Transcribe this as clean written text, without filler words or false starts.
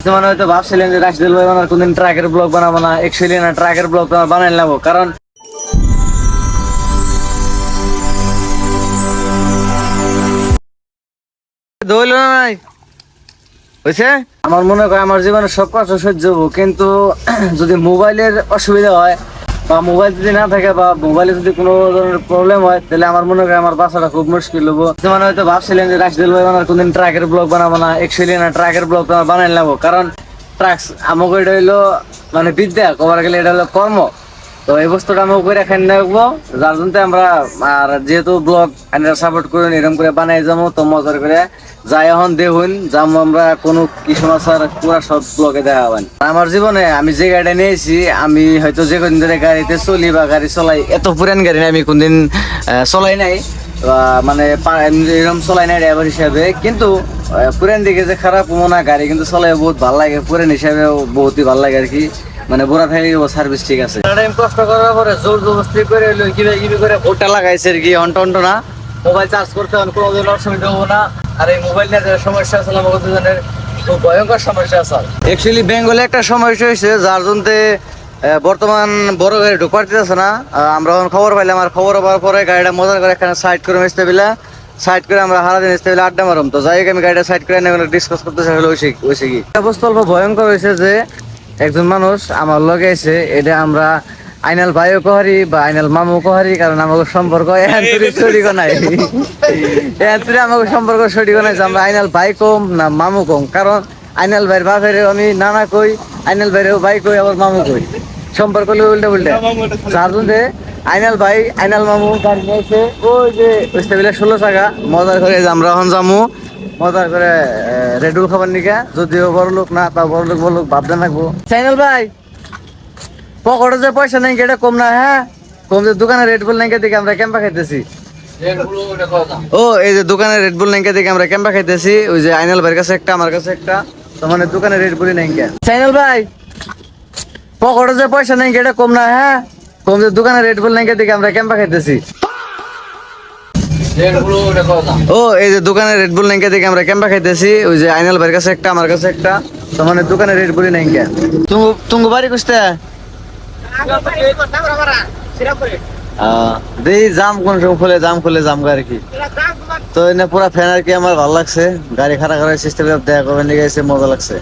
মানে হয়তো ভাবছিলেন যে রাশিদুল ভাই আমার কোনদিন ট্রাকের ব্লগ বানাবো না, অ্যাকচুয়ালি না ট্রাকের ব্লগ বানাই নেবো, কারণ দইল না নাই হয়েছে। আমার মনে হয় আমার জীবনে সব কষ্ট সহ্য হবো, কিন্তু যদি মোবাইলের অসুবিধা হয় বা মোবাইল যদি না থাকে বা মোবাইলে যদি কোনো ধরনের প্রবলেম হয়, তাহলে আমার মনে হয় আমার বাসাটা খুব মুশকিল হবো। মানে হয়তো ভাবছিলেন যে রাশিদুল ভাই আমার কোনদিন ট্রাকের ব্লগ বানাবো না, অ্যাকচুয়ালি না ট্রাকের ব্লগ বানাই নেবো, কারণ ট্রাক্স আমাকে এটা হইলো মানে বিদ্যা, কবার গেলে এটা হলো কর্ম। তো এই বস্তুটা আমি করে খাই রাখবো, যার জন্য আমরা আর যেহেতু ব্লগ সাপোর্ট করেন এরকম করে বানাই যাবো, তো মজার করে যাই এখন দেখুন যাবো আমরা কোনো কি সমস্যা পুরা সব ব্লগে দেখা হবেন। আমার জীবনে আমি যে গাড়িটা নিয়েছি, আমি হয়তো যে কোনদিন ধরে গাড়িতে চলি বা গাড়ি চলাই, এত পুরান গাড়ি আমি কোনদিন চলাই নাই, মানে এরকম চলাই নাই ড্রাইভার হিসাবে, কিন্তু পুরান দিকে যে খারাপ মনে গাড়ি কিন্তু চলাই বহুত ভালো লাগে, পুরান হিসাবে বহুতই ভালো লাগে আর কি। মানে বুড়া থাকি সার্ভিস ঠিক আছে, কষ্ট করার পরে জোর জবরদস্তি করে কিভাবে করে ভোটটা লাগাইছে আর কি, অন্ট না মোবাইল চার্জ করতে কোনোদিন অসুবিধা হবো না। আর এই মোবাইল নিয়ে যে সমস্যা আছে আমাদের দুজনের খুব ভয়ঙ্কর সমস্যা আছে। অ্যাকচুয়ালি বেঙ্গলে একটা সমস্যা হয়েছে, যার জন্য বর্তমান বড় গাড়ি ঢুকতে আছে না। আমরা খবর পাইলাম, আর খবর পাওয়ার পরে গাড়িটা মজার করে এখানে সাইড করে মিশতে পেলে সাইড করে আমরা সারাদিন আসতে পেলে আড্ডা মারুম। তো যাই হোক আমি গাড়িটা সাইড করে ডিসকাস করতেছি হলো হয়েছে কি অবস্থা অল্প ভয়ঙ্কর হয়েছে যে একজন মানুষ আমার লগে এসে এটা আমরা আইনাল ভাইও কহারি বা আইনাল মামু কহারি, কারণ আমাকে সম্পর্ক সঠিক নাই, আমাকে সম্পর্ক সঠিক নাই যে আমরা আইনাল ভাই কম না মামু কম, কারণ আইনাল ভাইয়ের বাপের আমি নানা কই, আইনাল ভাইয়ের ভাই কই, আবার মামু কই, সম্পর্ক উল্টা উল্টা। যার জন্য আইনাল ভাই আইনাল মামু গাড়ি নিয়েছে ওই যে 16 টাকা মজার করে যে আমরা এখন যামু মজার করে রেডুল খাবার নিকা, যদিও বড় লোক না তা বড় লোক ভাবতে থাকবো। সাইনাল ভাই পকেটে যে পয়সা নেই এটা কম না, হ্যাঁ কম, যে দোকানে রেড বুল নাইকা দিকে আমরা ক্যাম্পা খাইতেছি। ও এই যে দোকানে রেড বুল নাইকা দিকে আমরা ক্যাম্পা খাইতেছি, ওই যে আইনাল ভাইয়ের কাছে একটা আমার কাছে একটা, তো মানে দোকানে রেড বুলি নাইকা। সাইনাল ভাই পকেটে যে পয়সা নেই এটা কম না, হ্যাঁ কম, যে দোকানে রেড বুল নাইকা দিকে আমরা ক্যাম্পা খাইতেছি। ও এই যে দোকানে রেড বুল নাইকা দিকে আমরা ক্যাম্পা খাইতেছি, ওই যে আইনাল ভাইয়ের কাছে একটা আমার কাছে একটা, তো মানে দোকানে রেড বুলি নাইকা। তুমি বাড়ি কুছতে জাম কোন সময় খুলে জাম আর কি। তো এনে পুরা ফ্যান আর কি আমার ভালো লাগছে, গাড়ি খারাপ করার সিস্টেম দেখা করবেন, মজা লাগছে।